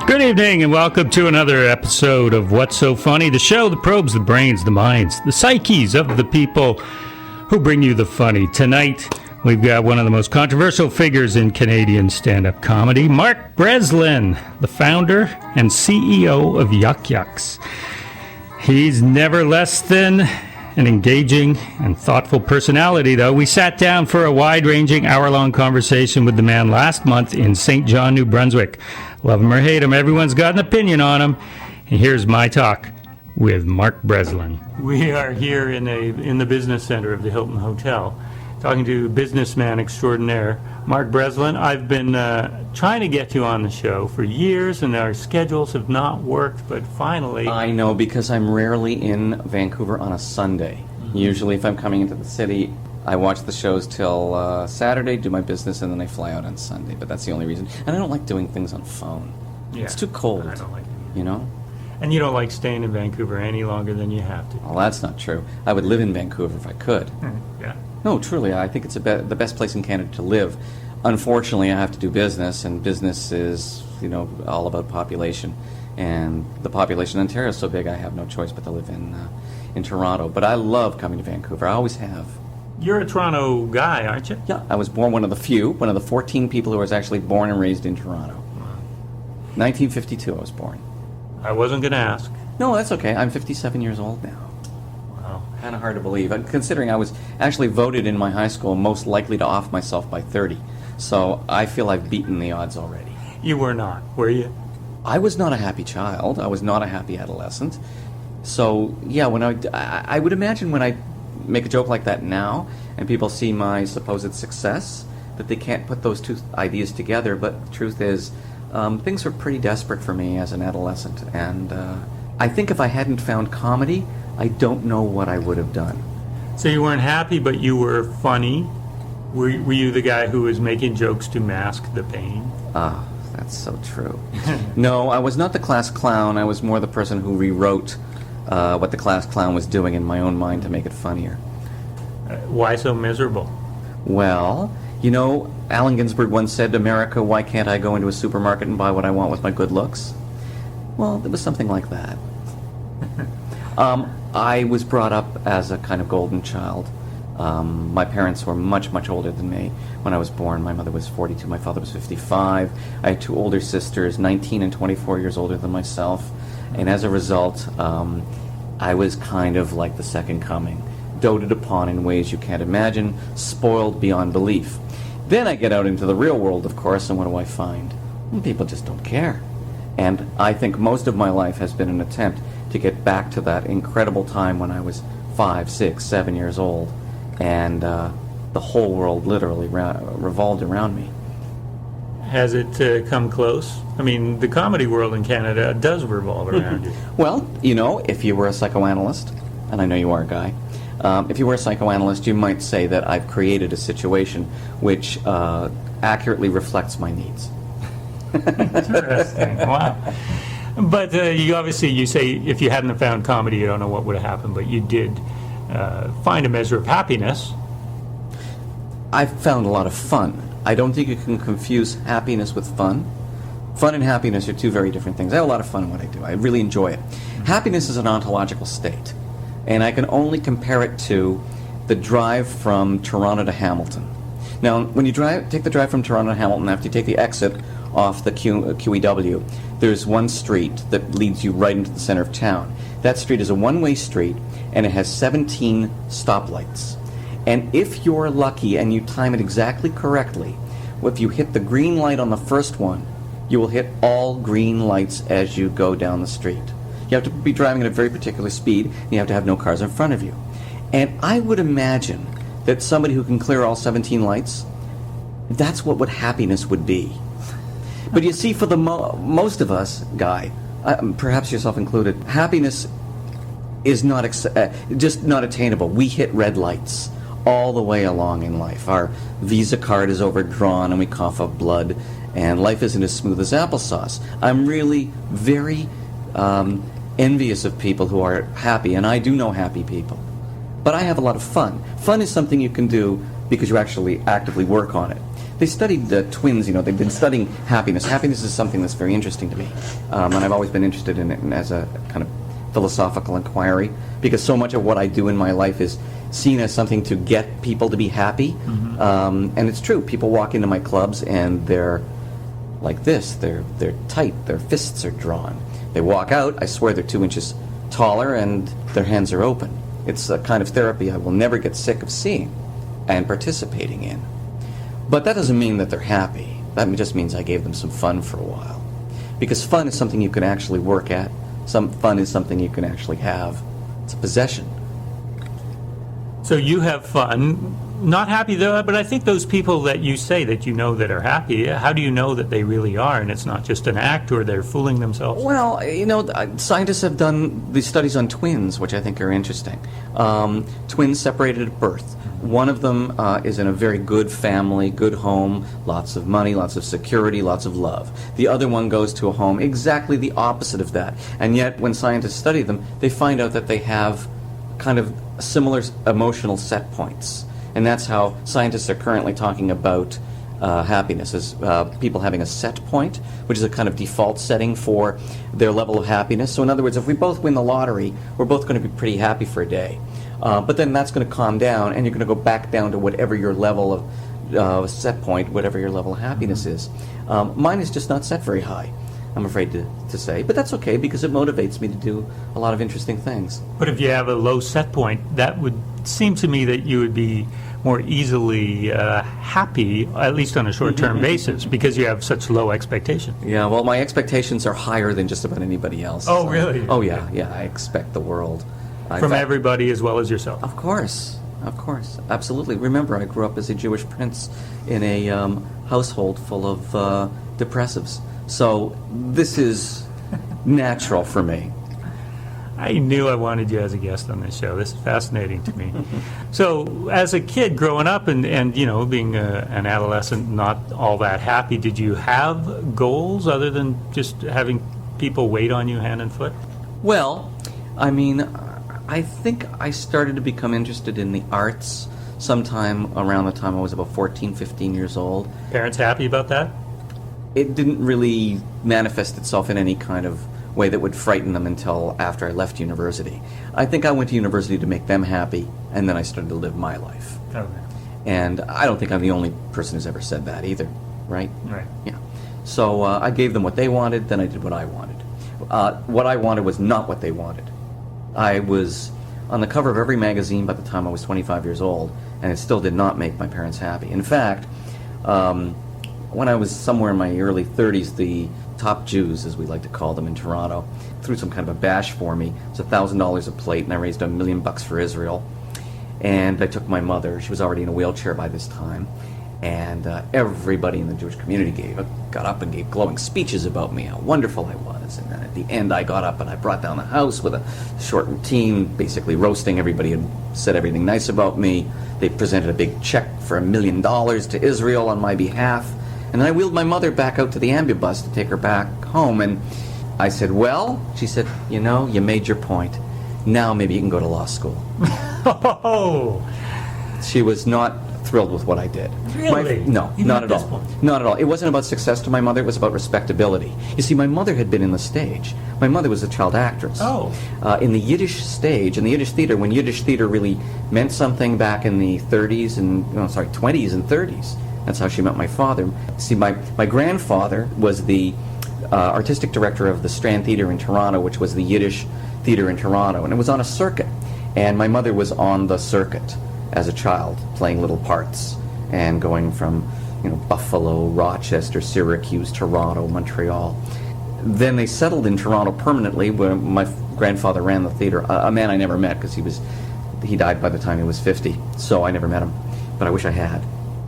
Good evening and welcome to another episode of What's So Funny, the show that probes the brains, the minds, the psyches of the people who bring you the funny. Tonight, we've got one of the most controversial figures in Canadian stand-up comedy, Mark Breslin, the founder and CEO of Yuk Yuk's. He's never less than an engaging and thoughtful personality, though. We sat down for a wide-ranging hour-long conversation with the man last month in St. John, New Brunswick. Love him or hate him, everyone's got an opinion on him. And here's my talk with Mark Breslin. We are here in the business center of the Hilton Hotel, talking to businessman extraordinaire, Mark Breslin. I've been trying to get you on the show for years, and our schedules have not worked, but finally... I know, because I'm rarely in Vancouver on a Sunday. Mm-hmm. Usually, if I'm coming into the city, I watch the shows till Saturday, do my business, and then I fly out on Sunday. But that's the only reason. And I don't like doing things on phone. Yeah. It's too cold. I don't like it. You know? And you don't like staying in Vancouver any longer than you have to. Well, that's not true. I would live in Vancouver if I could. Yeah. No, truly, I think it's the best place in Canada to live. Unfortunately, I have to do business, and business is, all about population. And the population in Ontario is so big, I have no choice but to live in Toronto. But I love coming to Vancouver. I always have. You're a Toronto guy, aren't you? Yeah, I was born one of the 14 people who was actually born and raised in Toronto. Wow. 1952 I was born. I wasn't going to ask. No, that's okay. I'm 57 years old now. Wow. Kind of hard to believe, considering I was actually voted in my high school most likely to off myself by 30. So I feel I've beaten the odds already. You were not, were you? I was not a happy child. I was not a happy adolescent. So, yeah, when I would imagine when I make a joke like that now, and people see my supposed success, that they can't put those two ideas together. But the truth is, things were pretty desperate for me as an adolescent, and I think if I hadn't found comedy, I don't know what I would have done. So you weren't happy, but you were funny? Were you the guy who was making jokes to mask the pain? Ah, that's so true. No, I was not the class clown. I was more the person who rewrote what the class clown was doing in my own mind to make it funnier. Why so miserable? Well, Allen Ginsberg once said, "America, why can't I go into a supermarket and buy what I want with my good looks?" Well, it was something like that. I was brought up as a kind of golden child. My parents were much, much older than me when I was born. My mother was 42, my father was 55. I had two older sisters, 19 and 24 years older than myself. And as a result, I was kind of like the second coming, doted upon in ways you can't imagine, spoiled beyond belief. Then I get out into the real world, of course, and what do I find? People just don't care. And I think most of my life has been an attempt to get back to that incredible time when I was 5, 6, 7 years old, and the whole world literally revolved around me. Has it come close? I mean, the comedy world in Canada does revolve around you. Well, if you were a psychoanalyst, and I know you are a guy, if you were a psychoanalyst, you might say that I've created a situation which accurately reflects my needs. Interesting. Wow. But you say if you hadn't found comedy, you don't know what would have happened, but you did find a measure of happiness. I've found a lot of fun. I don't think you can confuse happiness with fun. Fun and happiness are two very different things. I have a lot of fun in what I do. I really enjoy it. Mm-hmm. Happiness is an ontological state, and I can only compare it to the drive from Toronto to Hamilton. Now, when you take the drive from Toronto to Hamilton, after you take the exit off the QEW, there's one street that leads you right into the center of town. That street is a one-way street, and it has 17 stoplights. And if you're lucky and you time it exactly correctly, if you hit the green light on the first one, you will hit all green lights as you go down the street. You have to be driving at a very particular speed, and you have to have no cars in front of you. And I would imagine that somebody who can clear all 17 lights, that's what happiness would be. But you see, for the most of us, Guy, perhaps yourself included, happiness is not just not attainable. We hit red lights all the way along in life. Our Visa card is overdrawn and we cough up blood, and life isn't as smooth as applesauce. I'm really very envious of people who are happy, and I do know happy people. But I have a lot of fun. Fun is something you can do because you actually actively work on it. they studied twins. They've been studying happiness. Happiness is something that's very interesting to me, and I've always been interested in it as a kind of philosophical inquiry, because so much of what I do in my life is seen as something to get people to be happy. And it's true. People walk into my clubs and they're like this. They're tight. Their fists are drawn. They walk out. I swear they're 2 inches taller and their hands are open. It's a kind of therapy I will never get sick of seeing and participating in. But that doesn't mean that they're happy. That just means I gave them some fun for a while. Because fun is something you can actually work at. Some fun is something you can actually have. It's a possession. So you have fun. Not happy though, but I think those people that you say that you know that are happy, how do you know that they really are and it's not just an act or they're fooling themselves? Well, scientists have done these studies on twins, which I think are interesting. Twins separated at birth. One of them is in a very good family, good home, lots of money, lots of security, lots of love. The other one goes to a home exactly the opposite of that. And yet, when scientists study them, they find out that they have kind of similar emotional set points. And that's how scientists are currently talking about happiness, as people having a set point, which is a kind of default setting for their level of happiness. So in other words, if we both win the lottery, we're both going to be pretty happy for a day. But then that's going to calm down, and you're going to go back down to whatever your level of set point, whatever your level of happiness is. Mine is just not set very high, I'm afraid to say. But that's okay, because it motivates me to do a lot of interesting things. But if you have a low set point, that would seem to me that you would be more easily happy, at least on a short-term basis, because you have such low expectations. Yeah, well, my expectations are higher than just about anybody else. Oh, really? Oh, yeah, I expect the world. From everybody as well as yourself. Of course, absolutely. Remember, I grew up as a Jewish prince in a household full of depressives. So this is natural for me. I knew I wanted you as a guest on this show. This is fascinating to me. So, as a kid growing up and being an adolescent, not all that happy, did you have goals other than just having people wait on you hand and foot? Well, I mean, I think I started to become interested in the arts sometime around the time I was about 14, 15 years old. Parents happy about that? It didn't really manifest itself in any kind of way that would frighten them until after I left university. I think I went to university to make them happy, and then I started to live my life. Okay. And I don't think I'm the only person who's ever said that either, right? Right. Yeah. So I gave them what they wanted, then I did what I wanted. What I wanted was not what they wanted. I was on the cover of every magazine by the time I was 25 years old, and it still did not make my parents happy. In fact, when I was somewhere in my early 30s, the top Jews, as we like to call them in Toronto, threw some kind of a bash for me. It was $1,000 a plate, and I raised $1 million for Israel. And I took my mother. She was already in a wheelchair by this time. And everybody in the Jewish community got up and gave glowing speeches about me, how wonderful I was. And then at the end, I got up and I brought down the house with a short routine, basically roasting everybody and said everything nice about me. They presented a big check for $1 million to Israel on my behalf. And then I wheeled my mother back out to the ambibus to take her back home. And I said, well, she said, you made your point. Now maybe you can go to law school. Oh! She was not thrilled with what I did. Really? No, Even not at at this all. point? Not at all. It wasn't about success to my mother. It was about respectability. You see, my mother had been in the stage. My mother was a child actress. Oh. In the Yiddish stage, in the Yiddish theater, when Yiddish theater really meant something back in the 20s and 30s. That's how she met my father. See, my grandfather was the artistic director of the Strand Theater in Toronto, which was the Yiddish theater in Toronto, and it was on a circuit. And my mother was on the circuit as a child, playing little parts and going from Buffalo, Rochester, Syracuse, Toronto, Montreal. Then they settled in Toronto permanently, where my grandfather ran the theater. A man I never met, because he died by the time he was 50, so I never met him. But I wish I had,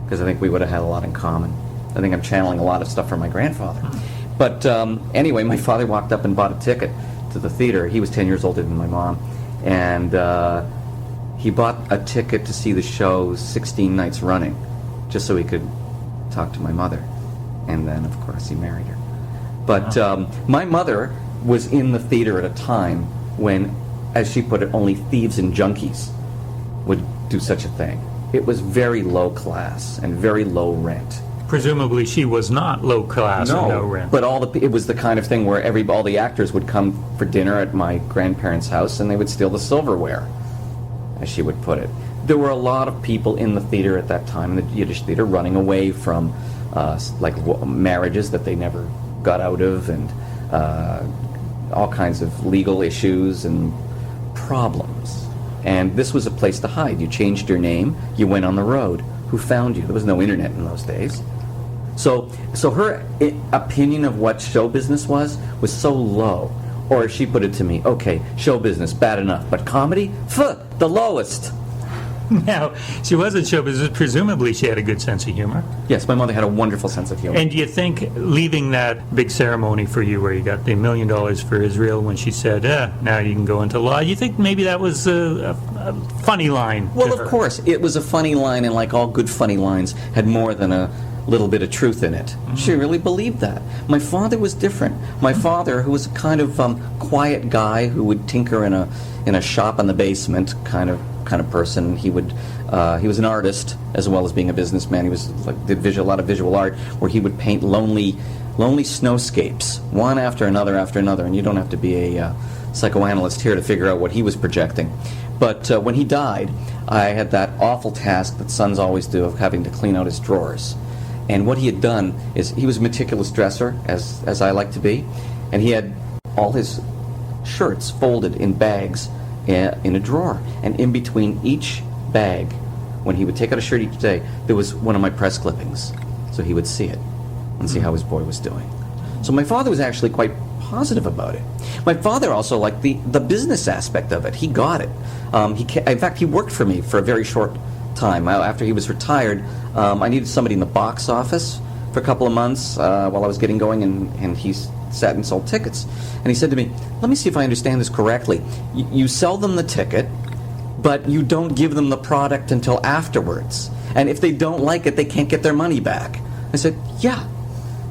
because I think we would have had a lot in common. I think I'm channeling a lot of stuff from my grandfather. But anyway, my father walked up and bought a ticket to the theater. He was 10 years older than my mom. And he bought a ticket to see the show 16 nights running, just so he could talk to my mother. And then, of course, he married her. But my mother was in the theater at a time when, as she put it, only thieves and junkies would do such a thing. It was very low class and very low rent. presumably she was not low class and no rent. But it was the kind of thing where all the actors would come for dinner at my grandparents' house, and they would steal the silverware, as she would put it. There were a lot of people in the theater at that time, in the Yiddish theater, running away from marriages that they never got out of, and all kinds of legal issues and problems. And this was a place to hide. You changed your name, you went on the road. Who found you? There was no internet in those days. So her opinion of what show business was so low. Or as she put it to me, okay, show business, bad enough, but comedy? The lowest. Now, she was in show business. Presumably she had a good sense of humor. Yes, my mother had a wonderful sense of humor. And do you think, leaving that big ceremony for you where you got the $1 million for Israel, when she said, now you can go into law, you think maybe that was a funny line? Well, of course. It was a funny line, and like all good funny lines, had more than a little bit of truth in it. Mm-hmm. She really believed that. My father was different. My father, who was a kind of quiet guy who would tinker in a shop in the basement, kind of person. He was an artist as well as being a businessman. He was did a lot of visual art, where he would paint lonely snowscapes, one after another, and you don't have to be a psychoanalyst here to figure out what he was projecting. But when he died, I had that awful task that sons always do of having to clean out his drawers. And what he had done is, he was a meticulous dresser, as I like to be, and he had all his shirts folded in bags in a drawer, and in between each bag, when he would take out a shirt each day, there was one of my press clippings, so he would see it and see how his boy was doing. So my father was actually quite positive about it. My father also liked the business aspect of it. He got it. In fact, he worked for me for a very short time. After he was retired, I needed somebody in the box office for a couple of months while I was getting going, and he sat and sold tickets. And he said to me, let me see if I understand this correctly. You sell them the ticket, but you don't give them the product until afterwards. And if they don't like it, they can't get their money back. I said, yeah.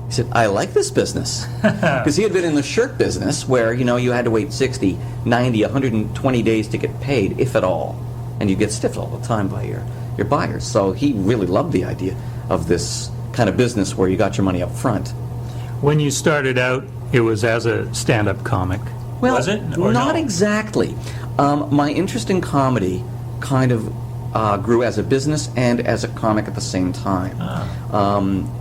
He said, I like this business. Because he had been in the shirt business where, you had to wait 60, 90, 120 days to get paid, if at all. And you get stiffed all the time by your buyers. So he really loved the idea of this kind of business where you got your money up front. When you started out, it was as a stand-up comic, was it? Or not no? Exactly. My interest in comedy kind of grew as a business and as a comic at the same time.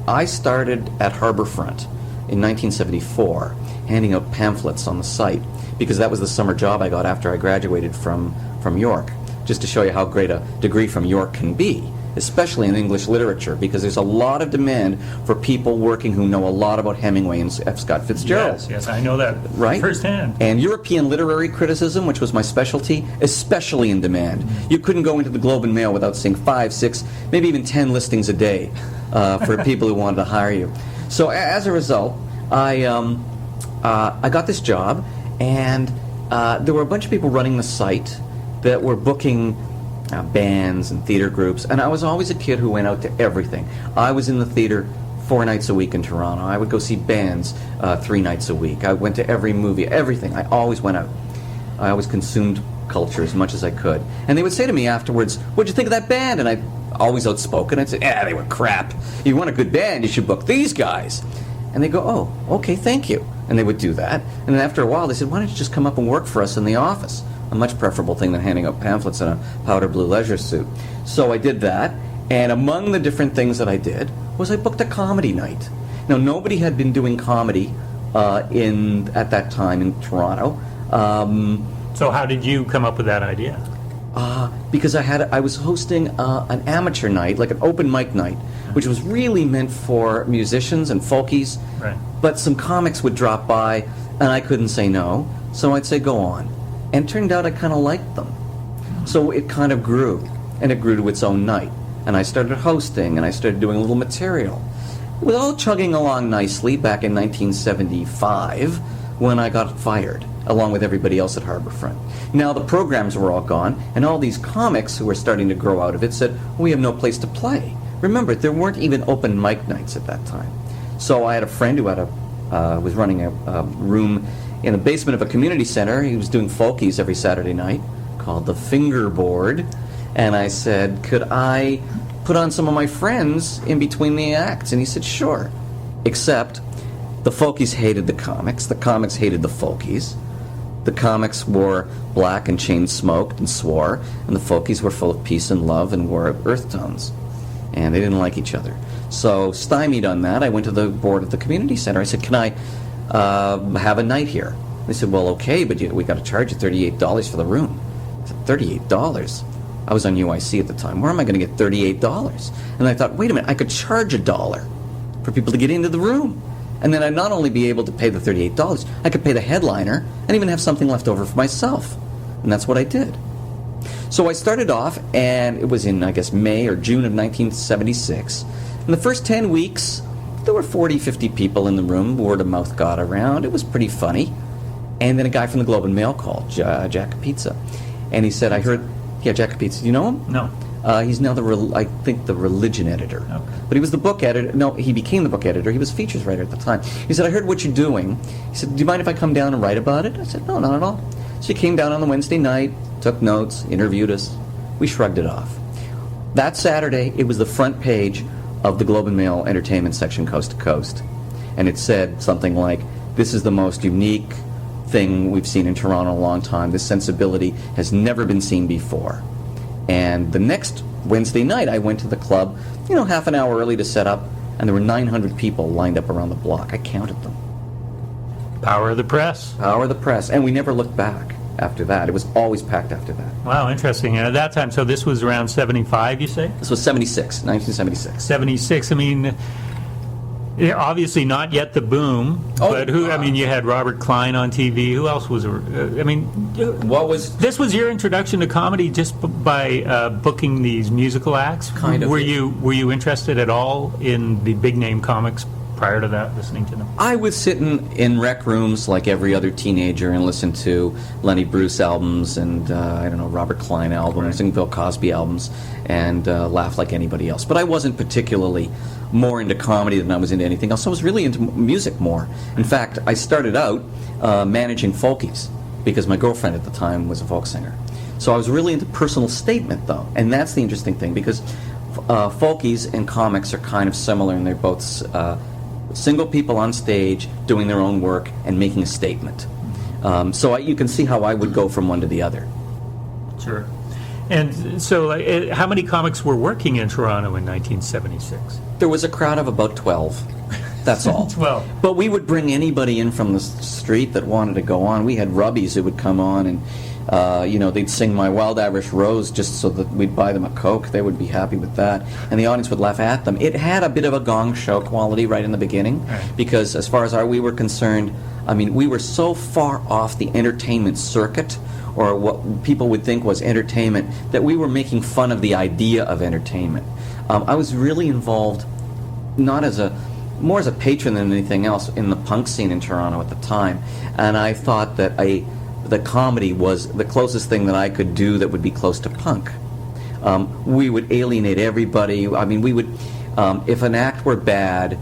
I started at Harborfront in 1974, handing out pamphlets on the site, because that was the summer job I got after I graduated from York, just to show you how great a degree from York can be, especially in English literature, because there's a lot of demand for people working who know a lot about Hemingway and F. Scott Fitzgerald. Yes, I know that firsthand. And European literary criticism, which was my specialty, especially in demand. You couldn't go into the Globe and Mail without seeing 5, 6, maybe even 10 listings a day for people who wanted to hire you. So as a result, I got this job, and there were a bunch of people running the site that were booking bands and theater groups, and I was always a kid who went out to everything. I was in the theater 4 nights a week in Toronto. I would go see bands 3 nights a week. I went to every movie, everything. I always went out. I always consumed culture as much as I could. And they would say to me afterwards, what'd you think of that band? And I'd always outspoken. I'd say, they were crap. If you want a good band, you should book these guys. And they'd go, oh, okay, thank you. And they would do that. And then after a while, they said, why don't you just come up and work for us in the office? A much preferable thing than handing out pamphlets in a powder blue leisure suit. So I did that, and among the different things that I did was I booked a comedy night. Now, nobody had been doing comedy at that time in Toronto. So how did you come up with that idea? Because I was hosting an amateur night, like an open mic night, which was really meant for musicians and folkies. Right. But some comics would drop by, and I couldn't say no, so I'd say, go on. And it turned out I kind of liked them. So it kind of grew, and it grew to its own night. And I started hosting, and I started doing a little material. It was all chugging along nicely back in 1975 when I got fired, along with everybody else at Harborfront. Now the programs were all gone, and all these comics who were starting to grow out of it said, we have no place to play. Remember, there weren't even open mic nights at that time. So I had a friend who was running a room in the basement of a community center. He was doing folkies every Saturday night, called the Fingerboard. And I said, could I put on some of my friends in between the acts? And he said, sure. Except the folkies hated the comics hated the folkies. The comics wore black and chain smoked and swore, and the folkies were full of peace and love and wore earth tones. And they didn't like each other. So, stymied on that, I went to the board of the community center. I said, can I have a night here? They said, well, okay, but we got to charge you $38 for the room. I said, $38? I was on UIC at the time. Where am I going to get $38? And I thought, wait a minute, I could charge $1 for people to get into the room. And then I'd not only be able to pay the $38, I could pay the headliner and even have something left over for myself. And that's what I did. So I started off, and it was in, I guess, May or June of 1976. In the first 10 weeks, there were 40, 50 people in the room. Word of mouth got around. It was pretty funny. And then a guy from the Globe and Mail called, Jack Capizza. And he said, I heard... Yeah, Jack Capizza. Do you know him? No. He's now the religion editor. Okay. But he was the book editor. No, he became the book editor. He was a features writer at the time. He said, I heard what you're doing. He said, do you mind if I come down and write about it? I said, no, not at all. So he came down on the Wednesday night, took notes, interviewed us. We shrugged it off. That Saturday, it was the front page of the Globe and Mail entertainment section, coast to coast. And it said something like, this is the most unique thing we've seen in Toronto in a long time. This sensibility has never been seen before. And the next Wednesday night, I went to the club, half an hour early to set up, and there were 900 people lined up around the block. I counted them. Power of the press. Power of the press. And we never looked back after that. It was always packed after that. Wow, interesting. And at that time, so this was around 75, you say? This was 1976. 76. I mean, yeah, obviously not yet the boom, but who? I mean, you had Robert Klein on TV. Who else was? This was your introduction to comedy just by booking these musical acts? Kind of. Were you interested at all in the big name comics prior to that, listening to them? I was sitting in rec rooms like every other teenager and listen to Lenny Bruce albums and Robert Klein albums and Bill Cosby albums and laugh like anybody else. But I wasn't particularly more into comedy than I was into anything else. I was really into music more. In fact, I started out managing folkies because my girlfriend at the time was a folk singer. So I was really into personal statement, though, and that's the interesting thing because folkies and comics are kind of similar, and they're both single people on stage doing their own work and making a statement. So you can see how I would go from one to the other. Sure. And so how many comics were working in Toronto in 1976? There was a crowd of about 12. That's all. 12. But we would bring anybody in from the street that wanted to go on. We had rubbies who would come on and they'd sing My Wild Irish Rose just so that we'd buy them a Coke. They would be happy with that. And the audience would laugh at them. It had a bit of a gong show quality right in the beginning because as far as we were concerned, I mean, we were so far off the entertainment circuit or what people would think was entertainment that we were making fun of the idea of entertainment. I was really involved more as a patron than anything else in the punk scene in Toronto at the time. And I thought that the comedy was the closest thing that I could do that would be close to punk. We would alienate everybody. I mean, we would, if an act were bad,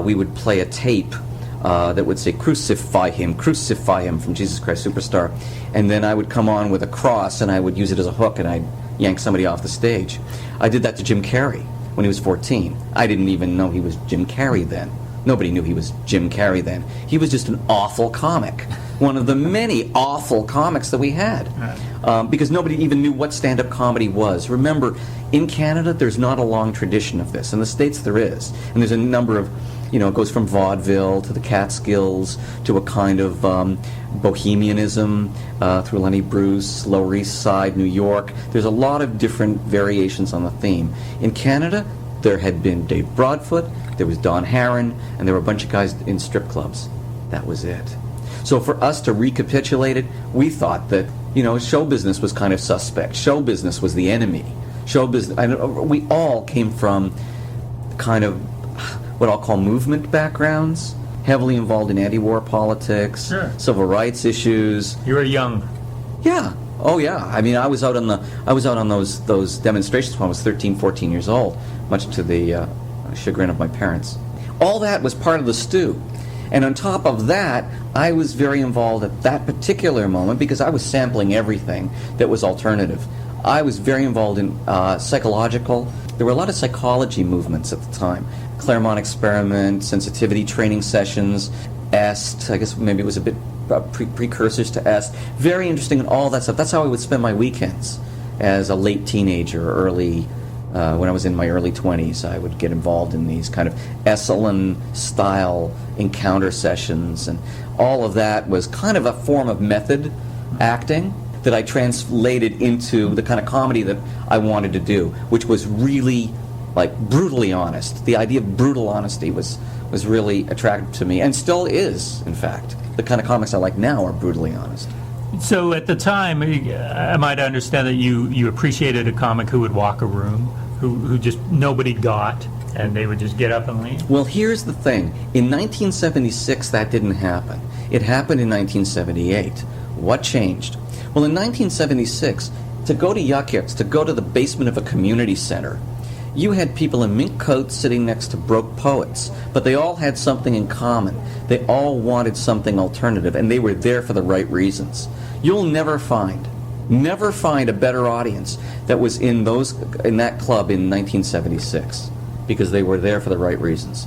we would play a tape that would say, crucify him from Jesus Christ Superstar. And then I would come on with a cross and I would use it as a hook and I'd yank somebody off the stage. I did that to Jim Carrey when he was 14. I didn't even know he was Jim Carrey then. Nobody knew he was Jim Carrey then. He was just an awful comic. One of the many awful comics that we had. Because nobody even knew what stand-up comedy was. Remember, in Canada, there's not a long tradition of this. In the States, there is. And there's a number of, it goes from vaudeville to the Catskills to a kind of bohemianism through Lenny Bruce, Lower East Side, New York. There's a lot of different variations on the theme. In Canada, there had been Dave Broadfoot, there was Don Harron, and there were a bunch of guys in strip clubs. That was it. So for us to recapitulate it, we thought that, show business was kind of suspect. Show business was the enemy. Show business, we all came from kind of what I'll call movement backgrounds, heavily involved in anti-war politics, civil rights issues. You were young. Yeah. Oh yeah. I mean, I was out on those demonstrations when I was 13, 14 years old, much to the chagrin of my parents. All that was part of the stew. And on top of that, I was very involved at that particular moment because I was sampling everything that was alternative. I was very involved in psychological. There were a lot of psychology movements at the time. Claremont experiment, sensitivity training sessions, EST, I guess maybe it was a bit precursors to EST. Very interesting and all that stuff. That's how I would spend my weekends as a late teenager, early, when I was in my early 20s. I would get involved in these kind of Esalen-style encounter sessions, and all of that was kind of a form of method acting that I translated into the kind of comedy that I wanted to do, which was really, like, brutally honest. The idea of brutal honesty was really attractive to me, and still is, in fact. The kind of comics I like now are brutally honest. So at the time, I might understand that you appreciated a comic who would walk a room, who just nobody got, and they would just get up and leave? Well, here's the thing. In 1976, that didn't happen. It happened in 1978. What changed? Well, in 1976, to go to Yuk Yuk's, to go to the basement of a community center, you had people in mink coats sitting next to broke poets, but they all had something in common. They all wanted something alternative, and they were there for the right reasons. You'll never find a better audience that was in that club in 1976, because they were there for the right reasons.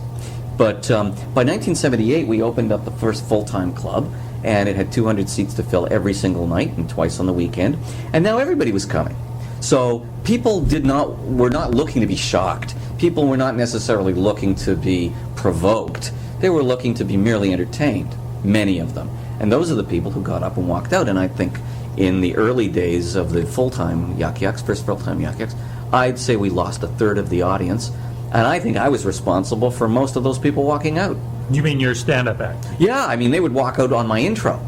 But by 1978, we opened up the first full-time club, and it had 200 seats to fill every single night and twice on the weekend, and now everybody was coming. So people were not looking to be shocked. People were not necessarily looking to be provoked. They were looking to be merely entertained, many of them. And those are the people who got up and walked out. And I think in the early days of the full-time Yuk Yuk's, first full-time Yuk Yuk's, I'd say we lost a third of the audience. And I think I was responsible for most of those people walking out. You mean your stand-up act? Yeah, I mean, they would walk out on my intro.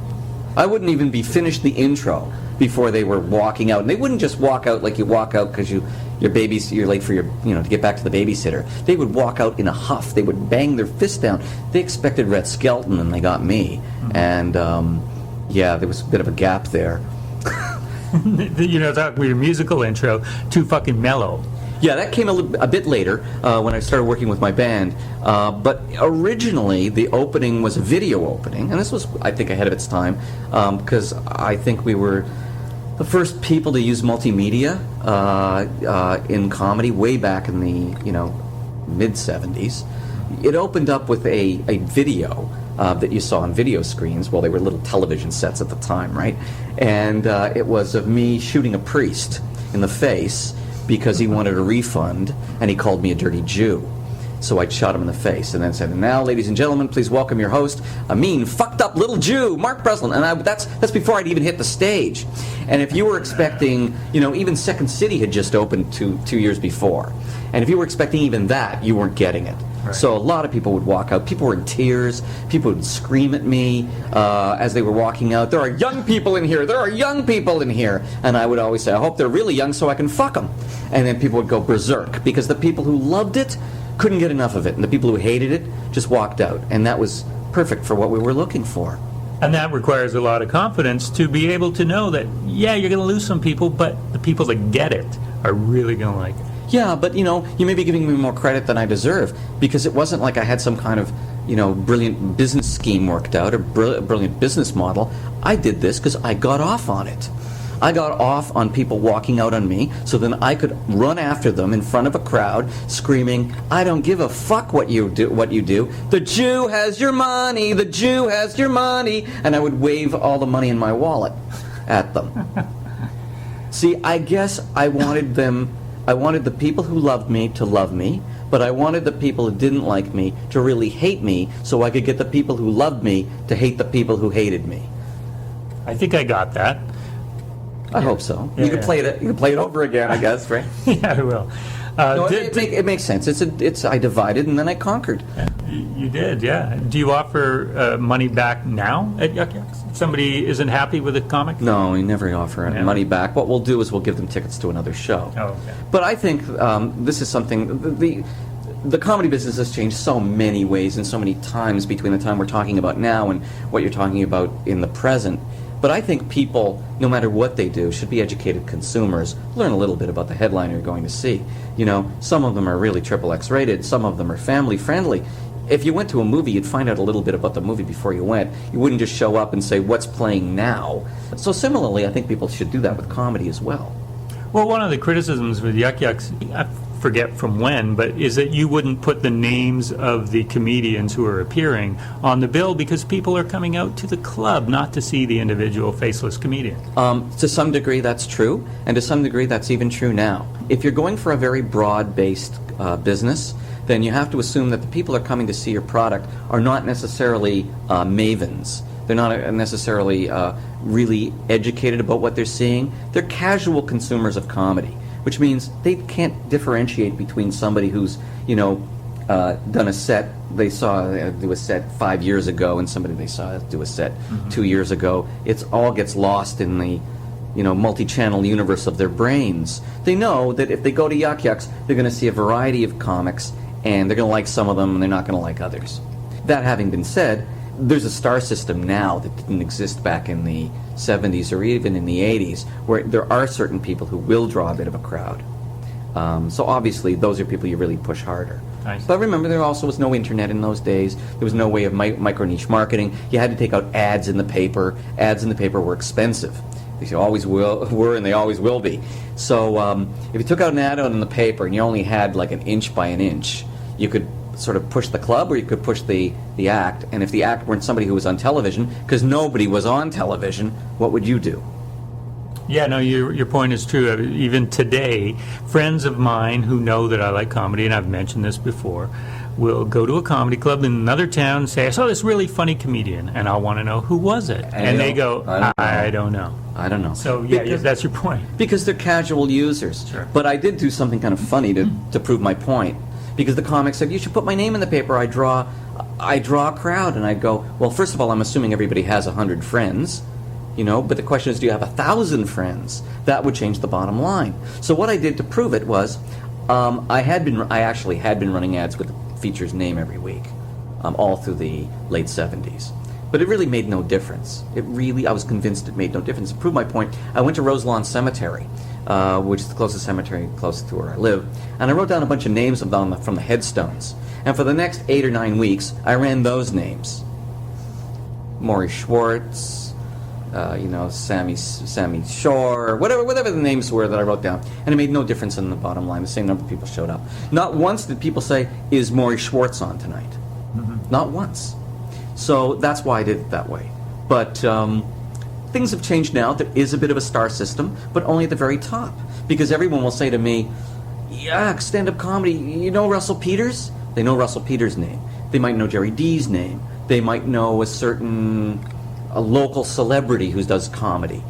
I wouldn't even be finished the intro before they were walking out. And they wouldn't just walk out like you walk out because you're late for to get back to the babysitter. They would walk out in a huff. They would bang their fist down. They expected Red Skelton, and they got me. Mm-hmm. And there was a bit of a gap there. Talk with your musical intro, too fucking mellow. Yeah, that came a bit later when I started working with my band. But originally, the opening was a video opening, and this was, I think, ahead of its time, because I think we were the first people to use multimedia in comedy way back in the mid-'70s. It opened up with a video that you saw on video screens. Well, they were little television sets at the time, right? And it was of me shooting a priest in the face because he wanted a refund, and he called me a dirty Jew. So I shot him in the face and then said, "And now, ladies and gentlemen, please welcome your host, a mean, fucked up little Jew, Mark Breslin." And that's before I'd even hit the stage. And if you were expecting, even Second City had just opened two years before. And if you were expecting even that, you weren't getting it. Right. So a lot of people would walk out. People were in tears. People would scream at me as they were walking out. "There are young people in here. There are young people in here." And I would always say, "I hope they're really young so I can fuck them." And then people would go berserk because the people who loved it couldn't get enough of it, and the people who hated it just walked out. And that was perfect for what we were looking for. And that requires a lot of confidence to be able to know that, yeah, you're going to lose some people, but the people that get it are really going to like it. Yeah, but you may be giving me more credit than I deserve, because it wasn't like I had some kind of brilliant business scheme worked out or brilliant business model. I did this because I got off on it. I got off on people walking out on me, so then I could run after them in front of a crowd, screaming, "I don't give a fuck what you do. The Jew has your money. The Jew has your money," and I would wave all the money in my wallet at them. See, I guess I wanted the people who loved me to love me, but I wanted the people who didn't like me to really hate me, so I could get the people who loved me to hate the people who hated me. I think I got that. I hope so. Yeah, you can play it. You can play it over again, I guess, right? Yeah, I will. No, it makes sense. It's I divided and then I conquered. You did, yeah. Do you offer money back now at Yuk Yuk's? If somebody isn't happy with a comic? No, we never offer money back. What we'll do is we'll give them tickets to another show. Oh, okay. But I think this is something the comedy business has changed so many ways and so many times between the time we're talking about now and what you're talking about in the present. But I think people, no matter what they do, should be educated consumers. Learn a little bit about the headliner you're going to see. Some of them are really XXX rated. Some of them are family friendly. If you went to a movie, you'd find out a little bit about the movie before you went. You wouldn't just show up and say, "What's playing now?" So similarly, I think people should do that with comedy as well. Well, one of the criticisms with Yuk Yuk's, I forget from when, but is that you wouldn't put the names of the comedians who are appearing on the bill because people are coming out to the club not to see the individual faceless comedian. To some degree, that's true, and to some degree, that's even true now. If you're going for a very broad-based business, then you have to assume that the people who are coming to see your product are not necessarily mavens. They're not necessarily really educated about what they're seeing. They're casual consumers of comedy, which means they can't differentiate between somebody who's, done a set they saw do a set 5 years ago and somebody they saw do a set 2 years ago. It all gets lost in the multi-channel universe of their brains. They know that if they go to Yuk Yuk's, they're going to see a variety of comics, and they're going to like some of them, and they're not going to like others. That having been said, there's a star system now that didn't exist back in the 70s or even in the 80s, where there are certain people who will draw a bit of a crowd. So obviously, those are people you really push harder. But remember, there also was no internet in those days. There was no way of micro-niche marketing. You had to take out ads in the paper. Ads in the paper were expensive. They always were, and they always will be. So if you took out an ad in the paper and you only had like an inch by an inch, you could sort of push the club or you could push the act. And if the act weren't somebody who was on television, because nobody was on television, what would you do? Yeah, no, your point is true. Even today, friends of mine who know that I like comedy, and I've mentioned this before, will go to a comedy club in another town and say, I saw this really funny comedian, and I'll want to know who was it. And they go, I don't know. I don't know. So, yeah, that's your point. Because they're casual users. Sure. But I did do something kind of funny to prove my point. Because the comic said, you should put my name in the paper. I draw a crowd. And I'd go, well, first of all, I'm assuming everybody has 100 friends. But the question is, do you have 1,000 friends? That would change the bottom line. So what I did to prove it was, I actually had been running ads with the feature's name every week, all through the late 70s. But it really made no difference. I was convinced it made no difference. To prove my point, I went to Roselawn Cemetery, which is the closest cemetery close to where I live, and I wrote down a bunch of names of them from the headstones. And for the next 8 or 9 weeks, I ran those names. Maury Schwartz, Sammy Shore, whatever the names were that I wrote down. And it made no difference in the bottom line. The same number of people showed up. Not once did people say, is Maury Schwartz on tonight? Mm-hmm. Not once. So that's why I did it that way. But things have changed now. There is a bit of a star system, but only at the very top. Because everyone will say to me, yeah, stand-up comedy, you know Russell Peters? They know Russell Peters' name. They might know Jerry D's name. They might know a local celebrity who does comedy.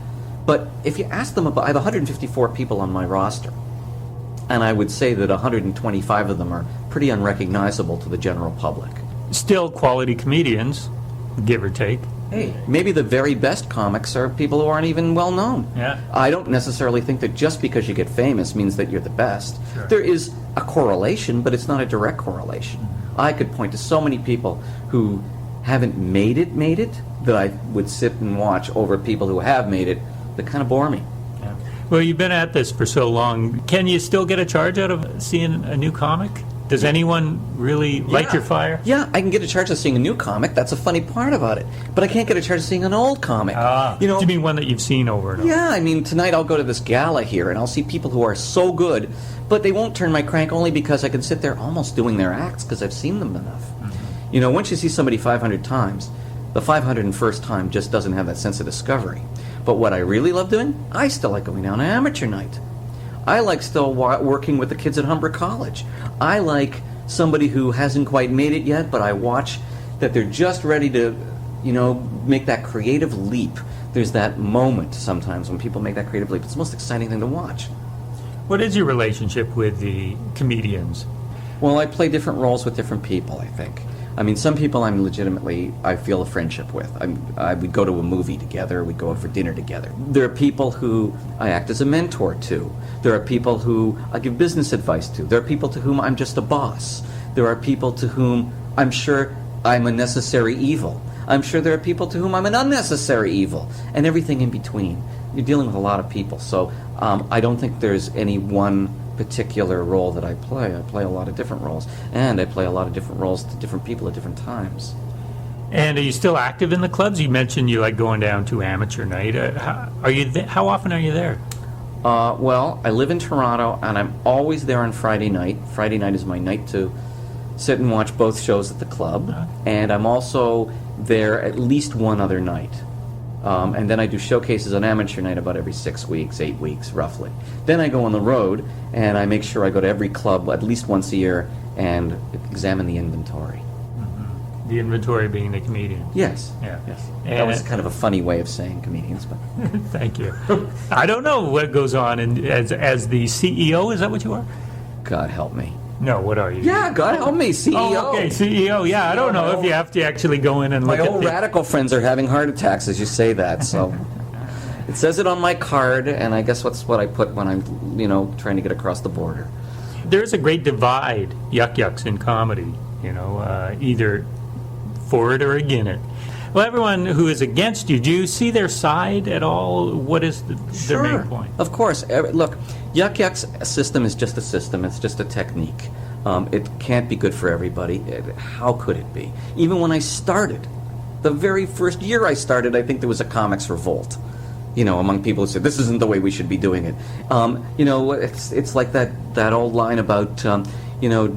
But if you ask them about, I have 154 people on my roster, and I would say that 125 of them are pretty unrecognizable to the general public. Still quality comedians, give or take. Hey, maybe the very best comics are people who aren't even well known. Yeah. I don't necessarily think that just because you get famous means that you're the best. Sure. There is a correlation, but it's not a direct correlation. Mm-hmm. I could point to so many people who haven't made it, that I would sit and watch over people who have made it that kind of bore me. Yeah. Well, you've been at this for so long. Can you still get a charge out of seeing a new comic? Does anyone really light your fire? Yeah, I can get a charge of seeing a new comic. That's a funny part about it. But I can't get a charge of seeing an old comic. Do you mean one that you've seen over and over? Yeah, I mean, tonight I'll go to this gala here, and I'll see people who are so good, but they won't turn my crank only because I can sit there almost doing their acts because I've seen them enough. Mm-hmm. Once you see somebody 500 times, the 501st time just doesn't have that sense of discovery. But what I really love doing, I still like going down to amateur night. I like still working with the kids at Humber College. I like somebody who hasn't quite made it yet, but I watch that they're just ready to, make that creative leap. There's that moment sometimes when people make that creative leap. It's the most exciting thing to watch. What is your relationship with the comedians? Well, I play different roles with different people, I think. I mean, some people I feel a friendship with. We'd go to a movie together, we'd go out for dinner together. There are people who I act as a mentor to. There are people who I give business advice to. There are people to whom I'm just a boss. There are people to whom I'm sure I'm a necessary evil. I'm sure there are people to whom I'm an unnecessary evil, and everything in between. You're dealing with a lot of people, so I don't think there's any one particular role that I play. I play a lot of different roles, and I play a lot of different roles to different people at different times. And are you still active in the clubs? You mentioned you like going down to amateur night. How often are you there? Well, I live in Toronto, and I'm always there on Friday night. Friday night is my night to sit and watch both shows at the club, and I'm also there at least one other night. And then I do showcases on amateur night about every 6 weeks, 8 weeks, roughly. Then I go on the road, and I make sure I go to every club at least once a year and examine the inventory. The inventory being the comedian. Yes. Yeah. Yes. And That was kind of a funny way of saying comedians, but thank you. I don't know what goes on as the CEO. Is that what you are? God help me. No, what are you? Yeah, God help me, CEO. Oh, okay, CEO. Yeah, I don't know if you have to actually go in and My look old at radical friends are having heart attacks as you say that, so it says it on my card, and I guess that's what I put when I'm, trying to get across the border. There's a great divide, Yuk Yuks, in comedy. Either for it or against it. Well, everyone who is against you, do you see their side at all? What is their main point? Of course. Look, Yuk Yuk's system is just a system. It's just a technique. It can't be good for everybody. How could it be? Even when I started, the very first year I started, I think there was a comics revolt. Among people who said, this isn't the way we should be doing it. It's like that old line about,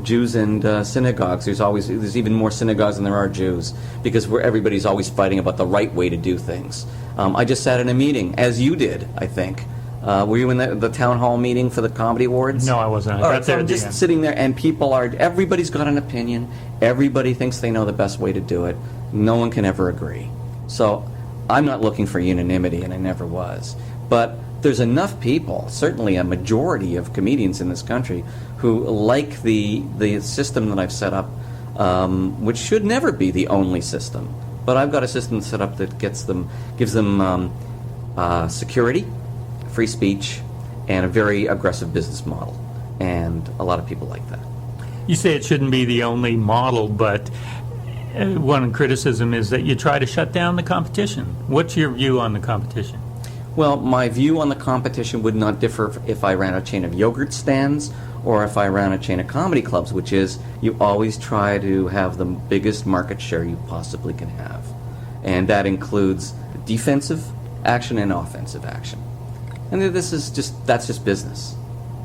Jews and synagogues. There's even more synagogues than there are Jews, because everybody's always fighting about the right way to do things. I just sat in a meeting, as you did, I think. Were you in the town hall meeting for the Comedy Awards? No, I wasn't. All right, so I'm just sitting there, and everybody's got an opinion. Everybody thinks they know the best way to do it. No one can ever agree. So I'm not looking for unanimity, and I never was. But there's enough people, certainly a majority of comedians in this country, who like the system that I've set up, which should never be the only system. But I've got a system set up that gives them security, free speech, and a very aggressive business model. And a lot of people like that. You say it shouldn't be the only model, but one criticism is that you try to shut down the competition. What's your view on the competition? Well, my view on the competition would not differ if I ran a chain of yogurt stands or if I ran a chain of comedy clubs, which is you always try to have the biggest market share you possibly can have. And that includes defensive action and offensive action. And that's just business.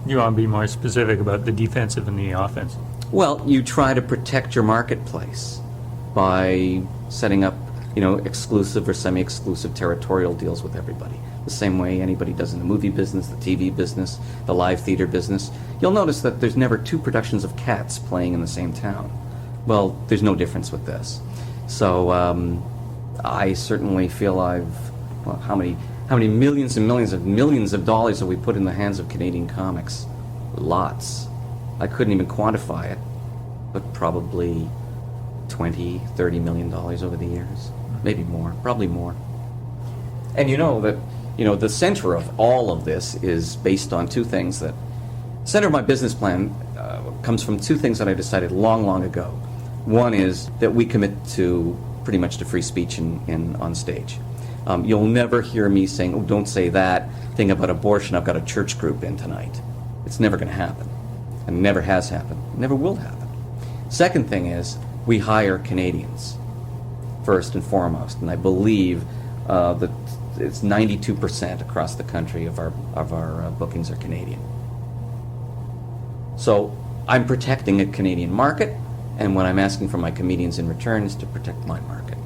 You want to be more specific about the defensive and the offensive? Well, you try to protect your marketplace by setting up, exclusive or semi-exclusive territorial deals with everybody. The same way anybody does in the movie business, the TV business, the live theater business. You'll notice that there's never two productions of Cats playing in the same town. Well, there's no difference with this. So I certainly feel how many millions and millions of dollars have we put in the hands of Canadian comics? Lots. I couldn't even quantify it, but probably $20-30 million over the years. Maybe more, probably more. And the center of all of this is based on two things. The center of my business plan comes from two things that I decided long ago. One is that we commit to pretty much to free speech on stage. You'll never hear me saying, oh, don't say that thing about abortion, I've got a church group in tonight. It's never going to happen. And never has happened. Never will happen. Second thing is, we hire Canadians, first and foremost. And I believe that it's 92% across the country of our bookings are Canadian. So I'm protecting a Canadian market, and what I'm asking from my comedians in return is to protect my market.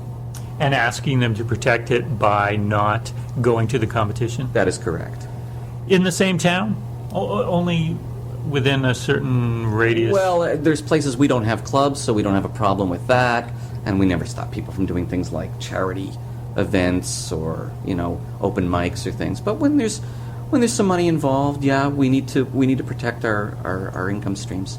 And asking them to protect it by not going to the competition? That is correct. In the same town? Only within a certain radius? Well, there's places we don't have clubs, so we don't have a problem with that, and we never stop people from doing things like charity events or open mics or things. But when there's some money involved, yeah, we need to protect our income streams.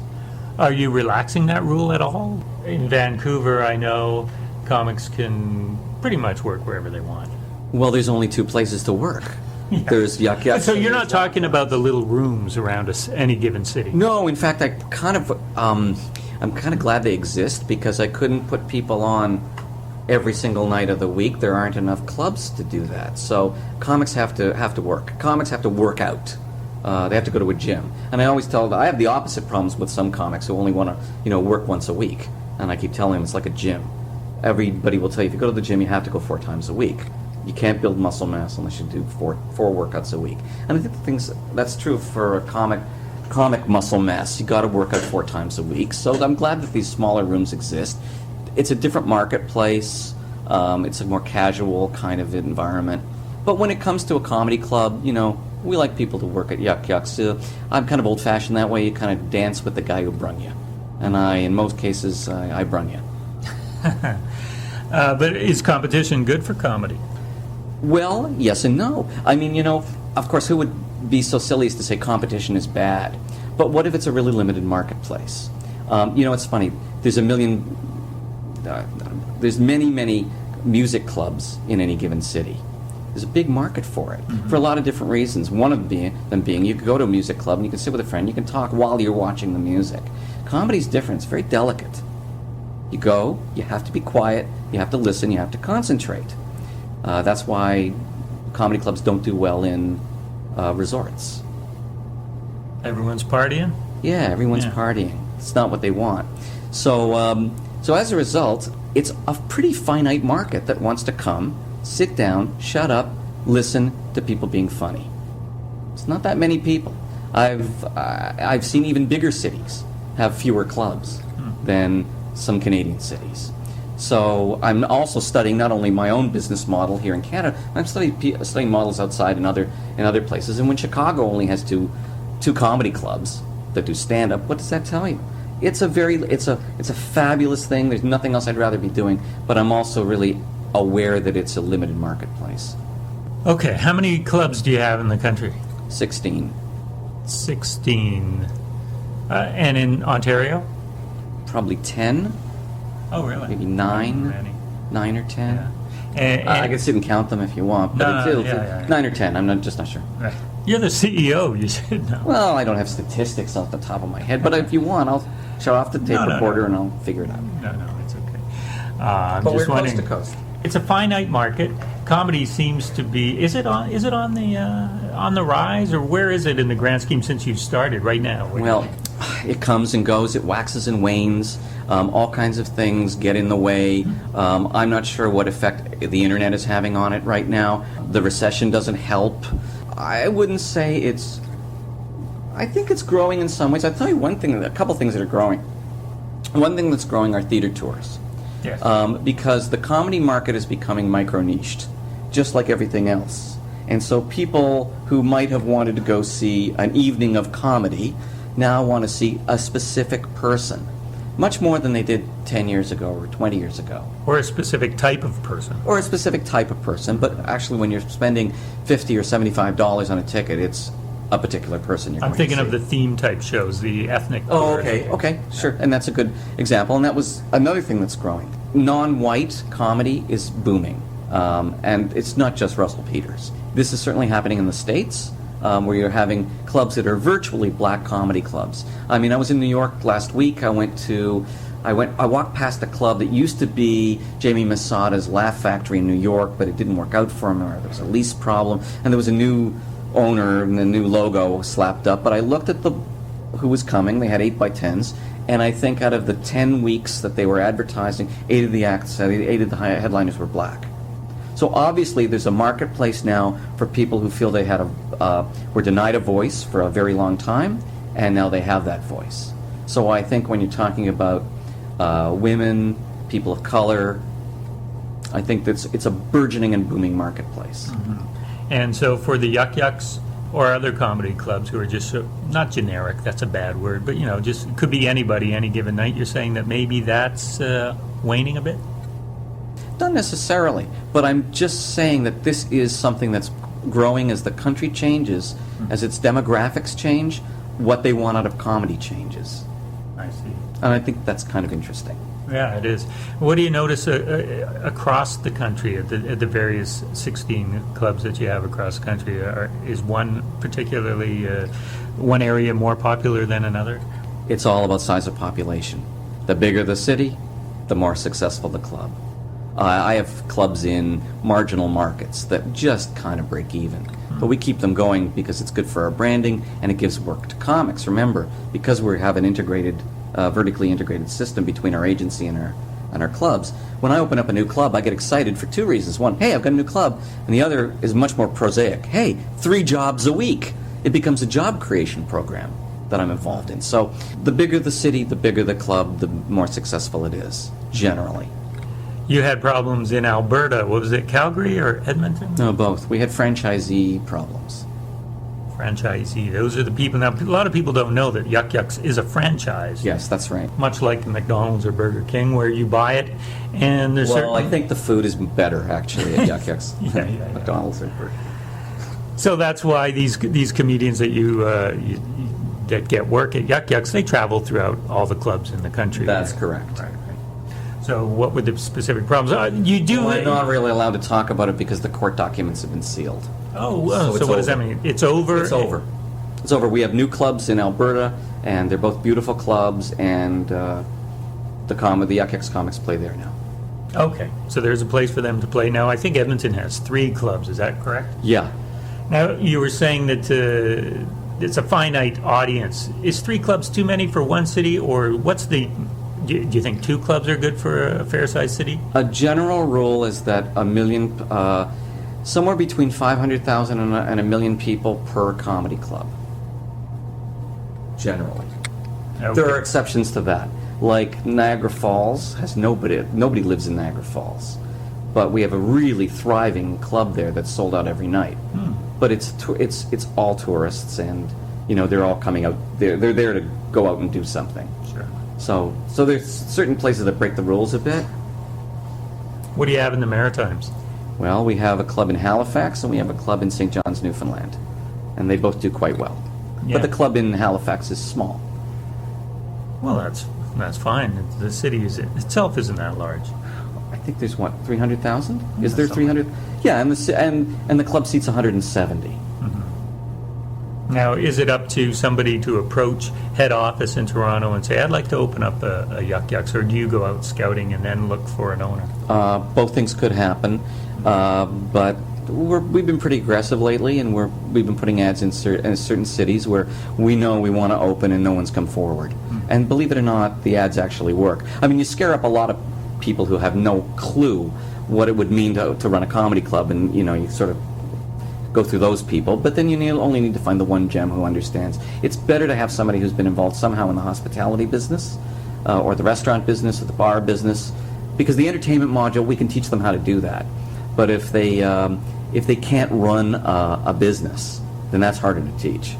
Are you relaxing that rule at all? In Vancouver, I know comics can pretty much work wherever they want. Well, there's only two places to work. Yeah. There's Yuk Yuk. So you're not talking about the little rooms around any given city? No, in fact, I'm kind of glad they exist, because I couldn't put people on every single night of the week. There aren't enough clubs to do that. So comics have to work. Comics have to work out. They have to go to a gym. And I always tell them, I have the opposite problems with some comics who only want to work once a week. And I keep telling them it's like a gym. Everybody will tell you, if you go to the gym, you have to go 4 times a week. You can't build muscle mass unless you do four workouts a week. And I think that's true for a comic muscle mass. You got to work out 4 times a week. So I'm glad that these smaller rooms exist. It's a different marketplace. It's a more casual kind of environment. But when it comes to a comedy club, we like people to work at Yuk Yuk. So I'm kind of old-fashioned that way. You kind of dance with the guy who brung you. And in most cases, I brung you. But is competition good for comedy? Well, yes and no. I mean, of course, who would be so silly as to say competition is bad? But what if it's a really limited marketplace? It's funny. There's many music clubs in any given city. There's a big market for it, for a lot of different reasons. One of them being you can go to a music club and you can sit with a friend, you can talk while you're watching the music. Comedy's different. It's very delicate. You go, you have to be quiet, you have to listen, you have to concentrate. That's why comedy clubs don't do well in resorts. Everyone's partying? Yeah, everyone's partying. It's not what they want. So as a result, it's a pretty finite market that wants to come, sit down, shut up, listen to people being funny. It's not that many people. I've seen even bigger cities have fewer clubs than some Canadian cities. So I'm also studying not only my own business model here in Canada, I'm studying models outside in other places. And when Chicago only has two comedy clubs that do stand-up, what does that tell you? It's a fabulous thing. There's nothing else I'd rather be doing, but I'm also really aware that it's a limited marketplace. Okay, how many clubs do you have in the country? 16. 16. And in Ontario? Probably 10. Oh, really? Maybe 9. Many. 9 or 10. Yeah. And I can sit and count them if you want, but it's 9 or 10. I'm just not sure. Right. You're the CEO. You should know. Well, I don't have statistics off the top of my head, but if you want, I'll show off the tape recorder and I'll figure it out. No, it's okay. I'm But just we're wondering. coast to coast. It's a finite market. Comedy seems to be. Is it on the rise, or where is it in the grand scheme since you've started right now? Well, it comes and goes. It waxes and wanes. All kinds of things get in the way. I'm not sure what effect the internet is having on it right now. The recession doesn't help. I wouldn't say it's. I think it's growing in some ways. I'll tell you a couple things that are growing. One thing that's growing are theater tours. Yes. Because the comedy market is becoming micro-niched, just like everything else. And so people who might have wanted to go see an evening of comedy now want to see a specific person, much more than they did 10 years ago or 20 years ago. Or a specific type of person. Or a specific type of person, but actually when you're spending $50 or $75 on a ticket, it's a particular person you're I'm going to see. thinking of the theme type shows, the ethnic. Oh, tours. okay, sure. And that's a good example. And that was another thing that's growing. Non-white comedy is booming. And it's not just Russell Peters. This is certainly happening in the States, where you're having clubs that are virtually black comedy clubs. I mean, I was in New York last week. I walked past a club that used to be Jamie Masada's Laugh Factory in New York, but it didn't work out for him, or there was a lease problem, and there was a new owner and the new logo slapped up. But I looked at who was coming. They had 8x10s, and I think out of the 10 weeks that they were advertising, 8 of the headliners were black. So obviously there's a marketplace now for people who feel they were denied a voice for a very long time, and now they have that voice. So I think when you're talking about women, people of color, I think it's a burgeoning and booming marketplace. Mm-hmm. And so for the Yuk Yuks or other comedy clubs who are just not generic, that's a bad word, but just could be anybody any given night, you're saying that maybe that's waning a bit? Not necessarily, but I'm just saying that this is something that's growing as the country changes, as its demographics change, what they want out of comedy changes. I see. And I think that's kind of interesting. Yeah, it is. What do you notice across the country at the various 16 clubs that you have across the country? Is one particularly, one area more popular than another? It's all about size of population. The bigger the city, the more successful the club. I have clubs in marginal markets that just kind of break even. But we keep them going because it's good for our branding and it gives work to comics. Remember, because we have an vertically integrated system between our agency and and our clubs. When I open up a new club, I get excited for two reasons. One, hey, I've got a new club. And the other is much more prosaic. Hey, 3 jobs a week. It becomes a job creation program that I'm involved in. So the bigger the city, the bigger the club, the more successful it is, generally. You had problems in Alberta. What was it, Calgary or Edmonton? No, both. We had franchisee problems. Franchisee. Those are the people. Now, a lot of people don't know that Yuk Yuk's is a franchise. Yes, that's right. Much like McDonald's or Burger King, where you buy it, and there's Well, I think the food is better, actually, at Yuk Yuk's than yeah. McDonald's or Burger King. So that's why these comedians that that get work at Yuk Yuk's, they travel throughout all the clubs in the country. That's correct. Right. So what were the specific problems? You do. Well, I'm not really allowed to talk about it because the court documents have been sealed. So what does that mean? It's over? It's over. It's over. We have new clubs in Alberta, and they're both beautiful clubs, and the Yuk Yuk's comics play there now. Okay, so there's a place for them to play now. I think Edmonton has 3 clubs. Is that correct? Yeah. Now you were saying that it's a finite audience. Is 3 clubs too many for one city, or what's the? Do you think 2 clubs are good for a fair-sized city? A general rule is that a million, somewhere between 500,000 and a million people per comedy club. Generally. Okay. There are exceptions to that. Like Niagara Falls has nobody lives in Niagara Falls, but we have a really thriving club there that's sold out every night. But it's all tourists, and they're all coming out. They're there to go out and do something. Sure. So there's certain places that break the rules a bit. What do you have in the Maritimes? Well, we have a club in Halifax and we have a club in St. John's, Newfoundland, and they both do quite well. Yeah. But the club in Halifax is small. Well, that's fine. The city itself isn't that large. I think there's 300,000. Is there Something. 300? Yeah, and the club seats 170. Now, is it up to somebody to approach head office in Toronto and say, I'd like to open up a Yuk Yuk's, or do you go out scouting and then look for an owner? Both things could happen, but we've been pretty aggressive lately, and we've been putting ads in certain cities where we know we want to open and no one's come forward. And believe it or not, the ads actually work. I mean, you scare up a lot of people who have no clue what it would mean to run a comedy club, and you sort of go through those people, but then you only need to find the one gem who understands. It's better to have somebody who's been involved somehow in the hospitality business, or the restaurant business, or the bar business, because the entertainment module, we can teach them how to do that. But if they can't run a business, then that's harder to teach.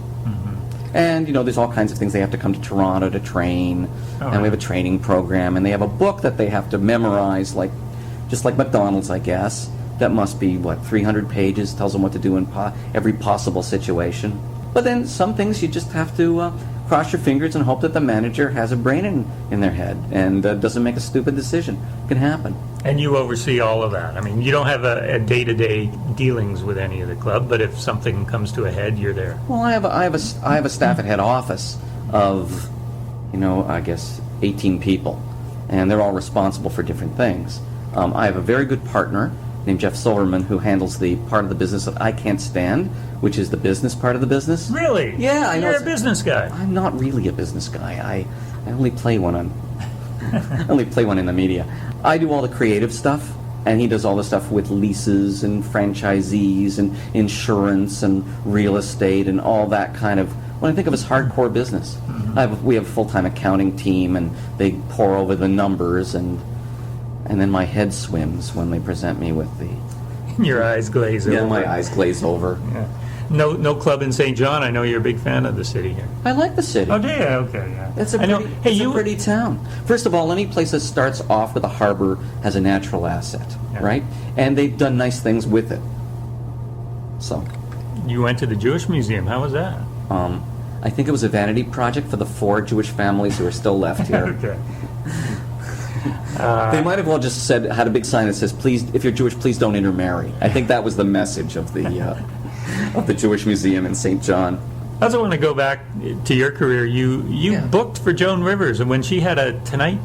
And there's all kinds of things. They have to come to Toronto to train, and we have a training program, and they have a book that they have to memorize, just like McDonald's, I guess. That must be, 300 pages, tells them what to do in every possible situation. But then some things you just have to cross your fingers and hope that the manager has a brain in their head and doesn't make a stupid decision. It can happen. And you oversee all of that. I mean, you don't have a day-to-day dealings with any of the club, but if something comes to a head, you're there. Well, I have a staff at head office of, I guess 18 people, and they're all responsible for different things. I have a very good partner named Jeff Silverman, who handles the part of the business that I can't stand, which is the business part of the business. Really? Yeah, I know. You're a business guy. I'm not really a business guy. I only play one in the media. I do all the creative stuff, and he does all the stuff with leases and franchisees and insurance and real estate and all that kind of, what I think of as hardcore business. We have a full-time accounting team, and they pore over the numbers, and then my head swims when they present me with the... Your eyes glaze over. Yeah, my eyes glaze over. Yeah. No club in St. John. I know you're a big fan of the city here. I like the city. Oh, do you? Okay, yeah. It's a pretty town. First of all, any place that starts off with a harbor has a natural asset, right? And they've done nice things with it. So... You went to the Jewish Museum. How was that? I think it was a vanity project for the 4 Jewish families who are still left here. Okay. They might have well just had a big sign that says, "Please, if you're Jewish, please don't intermarry." I think that was the message of the Jewish Museum in St. John. I also want to go back to your career. You booked for Joan Rivers, and when she had a Tonight,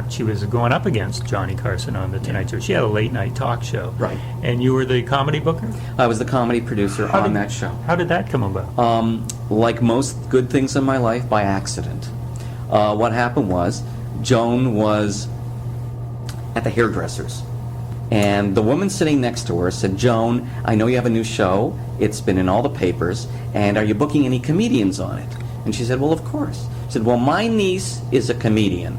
she was going up against Johnny Carson on the Tonight Show. She had a late night talk show, right? And you were the comedy booker. I was the comedy producer on that show. How did that come about? Like most good things in my life, by accident. What happened was, Joan was at the hairdresser's. And the woman sitting next to her said, "Joan, I know you have a new show. It's been in all the papers. And are you booking any comedians on it?" And she said, "Well, of course." She said, "Well, my niece is a comedian,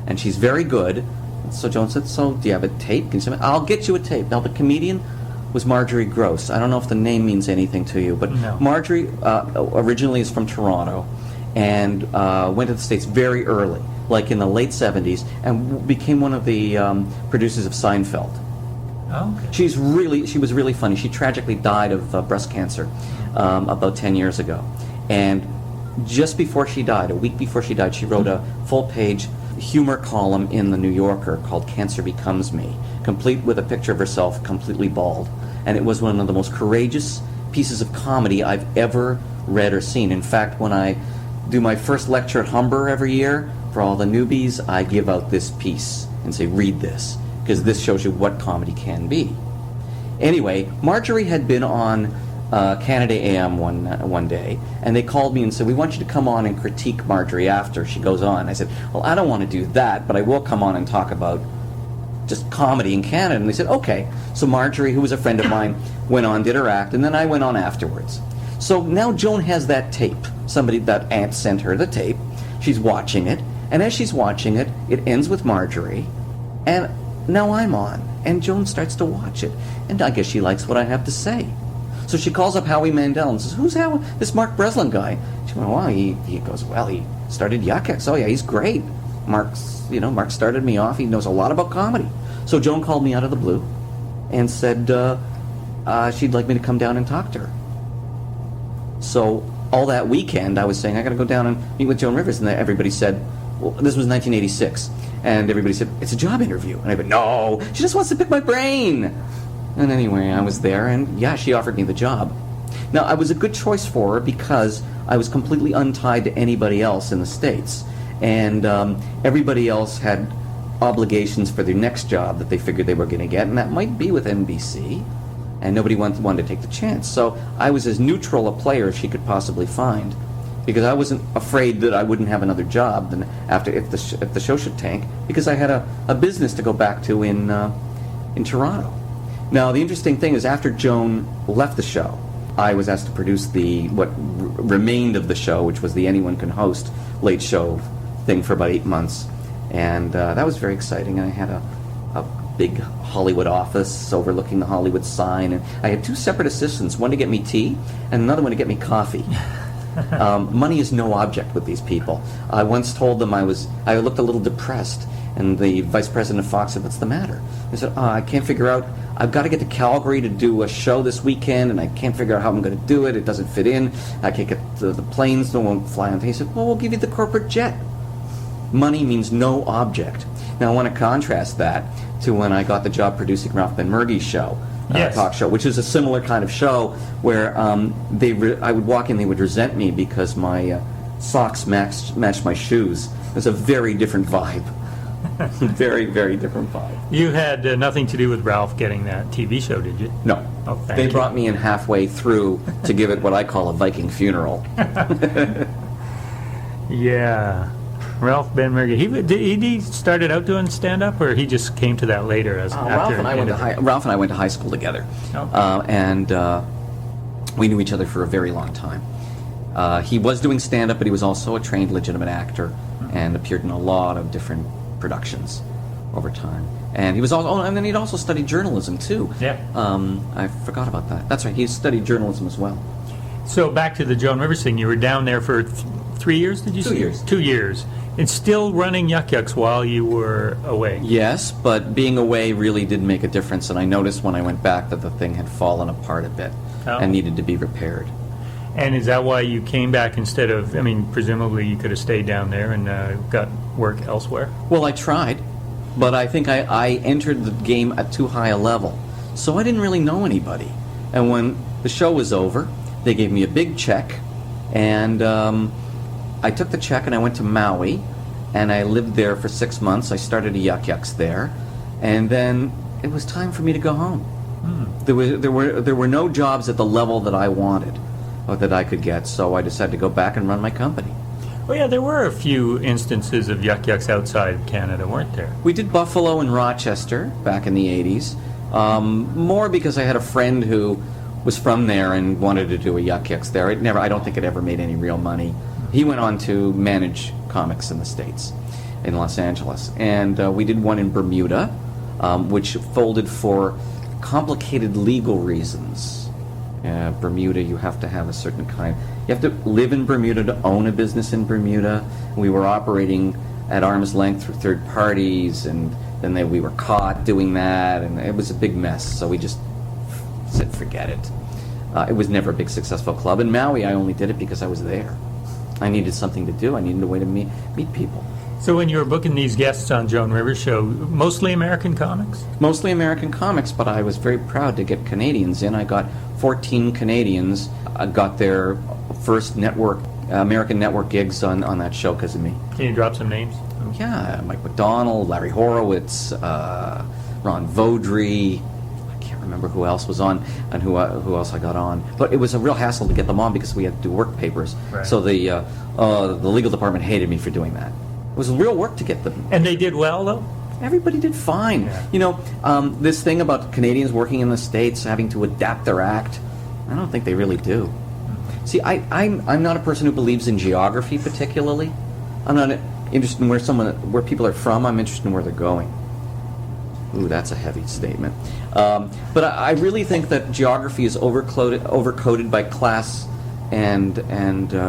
and she's very good." So Joan said, "So do you have a tape? Can you send me?" "I'll get you a tape." Now, the comedian was Marjorie Gross. I don't know if the name means anything to you, but No. Marjorie originally is from Toronto and went to the States very early, like in the late 70s, and became one of the producers of Seinfeld. Oh, okay. She was really funny. She tragically died of breast cancer about 10 years ago. And just before she died, a week before she died, she wrote a full-page humor column in the New Yorker called "Cancer Becomes Me," complete with a picture of herself completely bald. And it was one of the most courageous pieces of comedy I've ever read or seen. In fact, when I do my first lecture at Humber every year, for all the newbies, I give out this piece and say, "Read this," because this shows you what comedy can be. Anyway, Marjorie had been on Canada AM one day, and they called me and said, "We want you to come on and critique Marjorie after she goes on." I said, "Well, I don't want to do that, but I will come on and talk about just comedy in Canada." And they said, "Okay." So Marjorie, who was a friend of mine, went on, did her act, and then I went on afterwards. So now Joan has that tape. That aunt sent her the tape. She's watching it, and as she's watching it, it ends with Marjorie, and now I'm on, and Joan starts to watch it, and I guess she likes what I have to say. So she calls up Howie Mandel and says, "Who's Howie? This Mark Breslin guy?" She went, "Well, he goes, well, he started Yuk Yuk. Oh yeah, he's great. Mark started me off. He knows a lot about comedy." So Joan called me out of the blue and said she'd like me to come down and talk to her. So all that weekend, I was saying, I got to go down and meet with Joan Rivers, and everybody said, well, this was 1986, and everybody said, "It's a job interview." And I went, "No, she just wants to pick my brain." And anyway, I was there, and yeah, she offered me the job. Now, I was a good choice for her because I was completely untied to anybody else in the States, and everybody else had obligations for their next job that they figured they were going to get, and that might be with NBC, and nobody wanted to take the chance. So I was as neutral a player as she could possibly find, because I wasn't afraid that I wouldn't have another job then after if the show should tank, because I had a business to go back to in Toronto. Now, the interesting thing is, after Joan left the show, I was asked to produce what remained of the show, which was the Anyone Can Host late show thing, for about 8 months. And that was very exciting. I had a big Hollywood office overlooking the Hollywood sign, and I had 2 separate assistants, one to get me tea and another one to get me coffee. Money is no object with these people. I once told them I looked a little depressed, and the vice president of Fox said, "What's the matter?" I said, "I can't figure out. I've got to get to Calgary to do a show this weekend, and I can't figure out how I'm going to do it. It doesn't fit in. I can't get the planes. No one won't fly on." He said, "Well, we'll give you the corporate jet." Money means no object. Now, I want to contrast that to when I got the job producing Ralph Benmerghy's show, Yes. talk show, which is a similar kind of show where I would walk in, they would resent me because my socks matched my shoes. It was a very different vibe. Very, very different vibe. You had nothing to do with Ralph getting that TV show, did you? No. Oh, thank They you. brought me in halfway through to give it what I call a Viking funeral. Yeah. Ralph Benmerghy. He started out doing stand-up, or he just came to that later? Ralph and I went to high school together, Oh. and we knew each other for a very long time. He was doing stand-up, but he was also a trained, legitimate actor, and appeared in a lot of different productions over time. And he was and then he'd also studied journalism too. Yeah. I forgot about that. That's right. He studied journalism as well. So back to the Joan Rivers thing. You were down there for 3 years, did you 2 say? years. 2 years. And still running Yuk Yuk's while you were away. Yes, but being away really did make a difference, and I noticed when I went back that the thing had fallen apart a bit and needed to be repaired. And is that why you came back instead of, presumably you could have stayed down there and got work elsewhere? Well, I tried, but I think I entered the game at too high a level, so I didn't really know anybody. And when the show was over, they gave me a big check, and I took the check and I went to Maui, and I lived there for 6 months. I started a Yuk Yuk's there, and then it was time for me to go home. There were no jobs at the level that I wanted or that I could get, so I decided to go back and run my company. Oh yeah, there were a few instances of Yuk Yuks outside of Canada, weren't there? We did Buffalo and Rochester back in the 80s, more because I had a friend who was from there and wanted to do a Yuk Yuks there. I don't think it ever made any real money. He went on to manage comics in the States, in Los Angeles. And we did one in Bermuda, which folded for complicated legal reasons. Bermuda, you have to have a certain kind. You have to live in Bermuda to own a business in Bermuda. We were operating at arm's length through third parties, and then we were caught doing that, and it was a big mess. So we just said, forget it. It was never a big successful club. In Maui, I only did it because I was there. I needed something to do. I needed a way to meet people. So when you were booking these guests on Joan Rivers' show, mostly American comics? Mostly American comics, but I was very proud to get Canadians in. I got 14 Canadians. I got their first American network gigs on that show because of me. Can you drop some names? Yeah, Mike McDonald, Larry Horowitz, Ron Vaudry. I can't remember who else was on and who else I got on. But it was a real hassle to get them on because we had to do work papers. Right. So the legal department hated me for doing that. It was real work to get them. And they did well, though? Everybody did fine. Yeah. You know, this thing about Canadians working in the States having to adapt their act, I don't think they really do. See, I'm not a person who believes in geography particularly. I'm not interested in where people are from. I'm interested in where they're going. Ooh, that's a heavy statement. But I really think that geography is overcoated by class and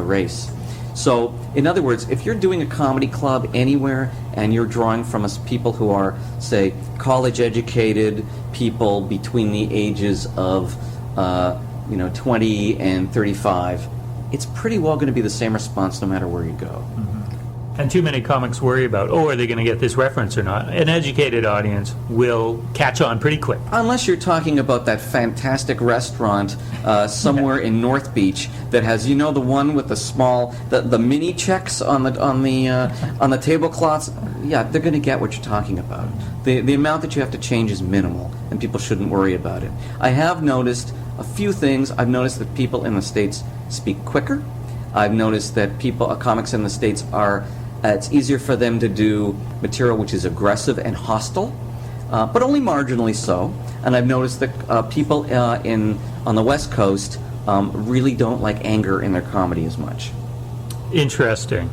race. So, in other words, if you're doing a comedy club anywhere and you're drawing from people who are, say, college-educated people between the ages of 20 and 35, it's pretty well going to be the same response no matter where you go. Mm-hmm. And too many comics worry about, are they going to get this reference or not? An educated audience will catch on pretty quick. Unless you're talking about that fantastic restaurant somewhere in North Beach that has, the one with the mini checks on the tablecloths. Yeah, they're going to get what you're talking about. The amount that you have to change is minimal, and people shouldn't worry about it. I have noticed a few things. I've noticed that people in the States speak quicker. I've noticed that comics in the States it's easier for them to do material which is aggressive and hostile, but only marginally so. And I've noticed that people on the West Coast really don't like anger in their comedy as much. Interesting.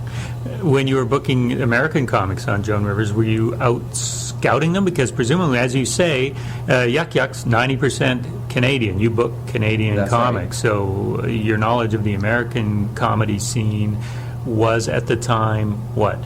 When you were booking American comics on Joan Rivers, were you out scouting them? Because presumably, as you say, Yuk Yuk's 90% Canadian. You book Canadian That's comics, right. So your knowledge of the American comedy scene was at the time what?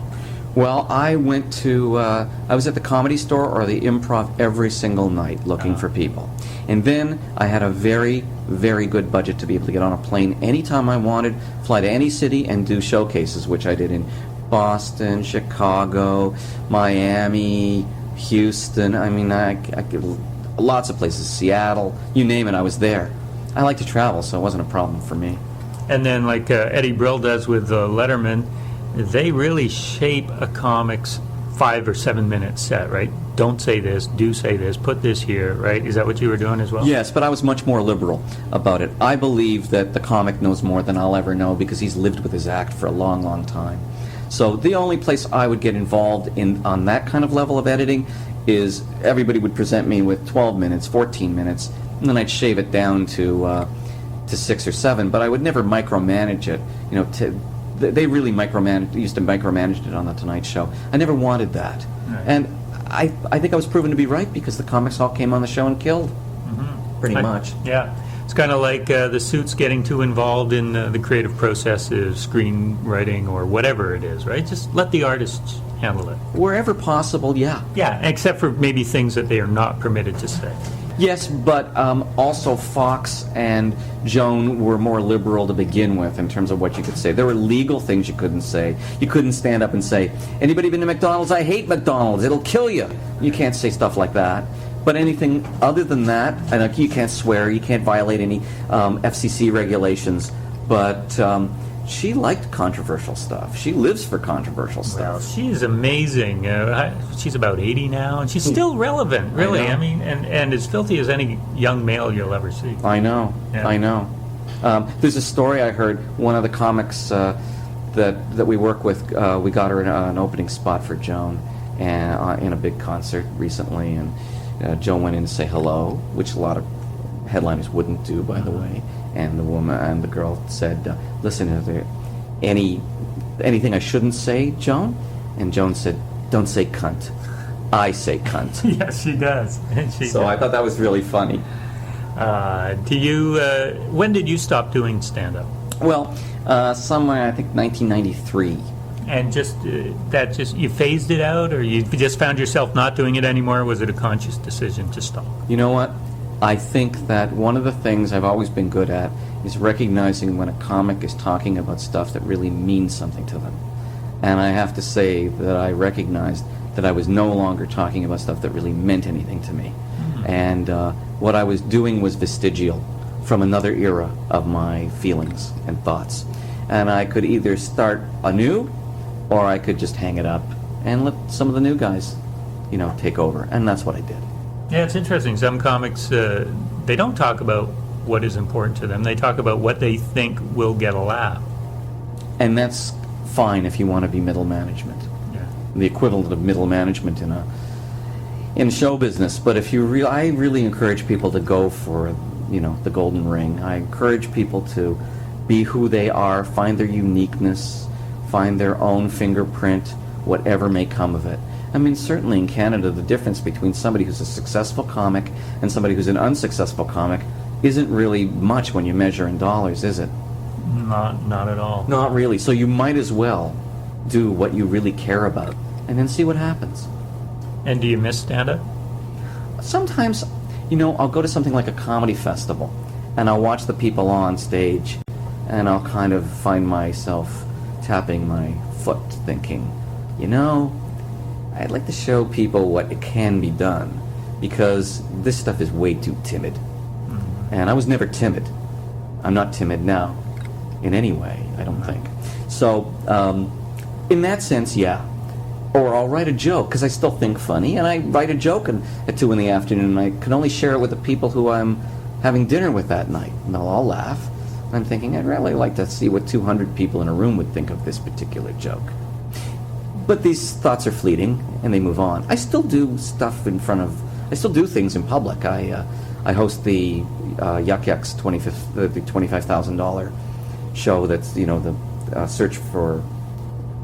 Well, I was at the Comedy Store or the Improv every single night looking for people. And then I had a very, very good budget to be able to get on a plane anytime I wanted, fly to any city and do showcases, which I did in Boston, Chicago, Miami, Houston. I mean, lots of places, Seattle, you name it, I was there. I like to travel, so it wasn't a problem for me. And then, like Eddie Brill does with Letterman, they really shape a comic's 5 or 7 minute set, right? Don't say this, do say this, put this here, right? Is that what you were doing as well? Yes, but I was much more liberal about it. I believe that the comic knows more than I'll ever know because he's lived with his act for a long, long time. So the only place I would get involved on that kind of level of editing is everybody would present me with 12 minutes, 14 minutes, and then I'd shave it down to 6 or 7, but I would never micromanage it. They really used to micromanage it on the Tonight Show. I never wanted that. Right. And I think I was proven to be right because the comics all came on the show and killed. Mm-hmm. Pretty much. Yeah. It's kind of like the suits getting too involved in the creative process of screenwriting or whatever it is, right? Just let the artists handle it. Wherever possible, yeah. Yeah, except for maybe things that they are not permitted to say. Yes, but also Fox and Joan were more liberal to begin with in terms of what you could say. There were legal things you couldn't say. You couldn't stand up and say, anybody been to McDonald's? I hate McDonald's. It'll kill you. You can't say stuff like that. But anything other than that, and you can't swear, you can't violate any FCC regulations. But she liked controversial stuff. She lives for controversial Well, stuff. she's amazing. She's about 80 now, and she's still relevant, really. I know. I mean, and as filthy as any young male you'll ever see. I know. Yeah. I know. There's a story I heard. One of the comics, that we work with, we got her an opening spot for Joan and, in a big concert recently, and Joan went in to say hello, which a lot of headliners wouldn't do, by the way. And the girl said, "Listen, is there anything I shouldn't say, Joan?" And Joan said, "Don't say cunt. I say cunt." Yes, she does. I thought that was really funny. When did you stop doing stand-up? Well, somewhere, I think 1993. And you phased it out, or you just found yourself not doing it anymore? Was it a conscious decision to stop? You know what? I think that one of the things I've always been good at is recognizing when a comic is talking about stuff that really means something to them. And I have to say that I recognized that I was no longer talking about stuff that really meant anything to me. Mm-hmm. And what I was doing was vestigial from another era of my feelings and thoughts. And I could either start anew, or I could just hang it up and let some of the new guys, take over. And that's what I did. Yeah, it's interesting. Some comics, they don't talk about what is important to them. They talk about what they think will get a laugh. And that's fine if you want to be middle management. Yeah. The equivalent of middle management in show business. But I really encourage people to go for, the golden ring. I encourage people to be who they are, find their uniqueness, find their own fingerprint, whatever may come of it. I mean, certainly in Canada, the difference between somebody who's a successful comic and somebody who's an unsuccessful comic isn't really much when you measure in dollars, is it? Not at all. Not really. So you might as well do what you really care about and then see what happens. And do you miss stand-up? Sometimes, I'll go to something like a comedy festival and I'll watch the people on stage and I'll kind of find myself tapping my foot thinking, I'd like to show people what it can be done, because this stuff is way too timid. Mm-hmm. And I was never timid. I'm not timid now, in any way, I don't think. So, in that sense, yeah. Or I'll write a joke, because I still think funny, and I write a joke at 2 in the afternoon, and I can only share it with the people who I'm having dinner with that night, and they'll all laugh. And I'm thinking, I'd really like to see what 200 people in a room would think of this particular joke. But these thoughts are fleeting, and they move on. I still do stuff I still do things in public. I host the Yuk Yuk's the $25,000 show that's, the search for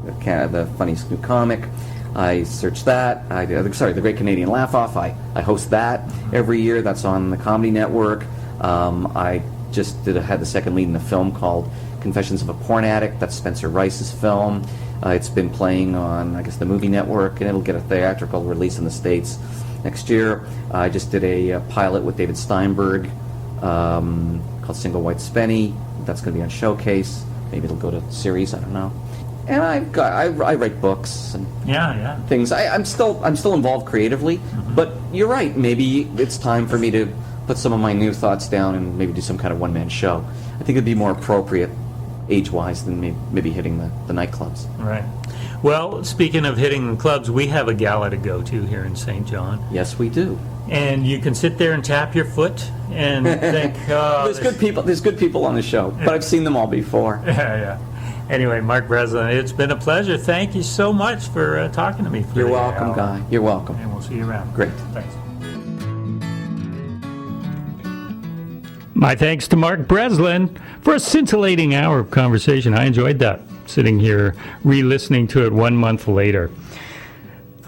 the funniest new comic. I search that. The Great Canadian Laugh-Off. I host that every year. That's on the Comedy Network. I just had the second lead in a film called Confessions of a Porn Addict. That's Spencer Rice's film. It's been playing on, I guess, the Movie Network, and it'll get a theatrical release in the States next year. I just did a pilot with David Steinberg called Single White Spenny. That's going to be on Showcase. Maybe it'll go to series. I don't know. And I write books and things. I'm still involved creatively, but you're right. Maybe it's time for me to put some of my new thoughts down and maybe do some kind of one-man show. I think it'd be more appropriate age-wise than maybe hitting the nightclubs. Right. Well, speaking of hitting the clubs, we have a gala to go to here in St. John. Yes, we do. And you can sit there and tap your foot and think, there's good people. There's good people on the show, but I've seen them all before. Yeah. Anyway, Mark Breslin, it's been a pleasure. Thank you so much for talking to me. You're welcome, Guy. You're welcome. And we'll see you around. Great. Thanks. My thanks to Mark Breslin for a scintillating hour of conversation. I enjoyed that, sitting here re-listening to it 1 month later.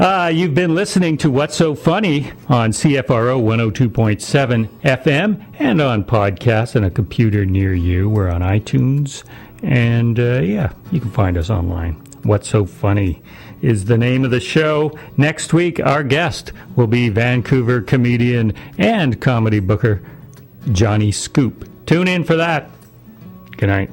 You've been listening to What's So Funny on CFRO 102.7 FM and on podcasts on a computer near you. We're on iTunes, and you can find us online. What's So Funny is the name of the show. Next week, our guest will be Vancouver comedian and comedy booker Johnny Scoop. Tune in for that. Good night.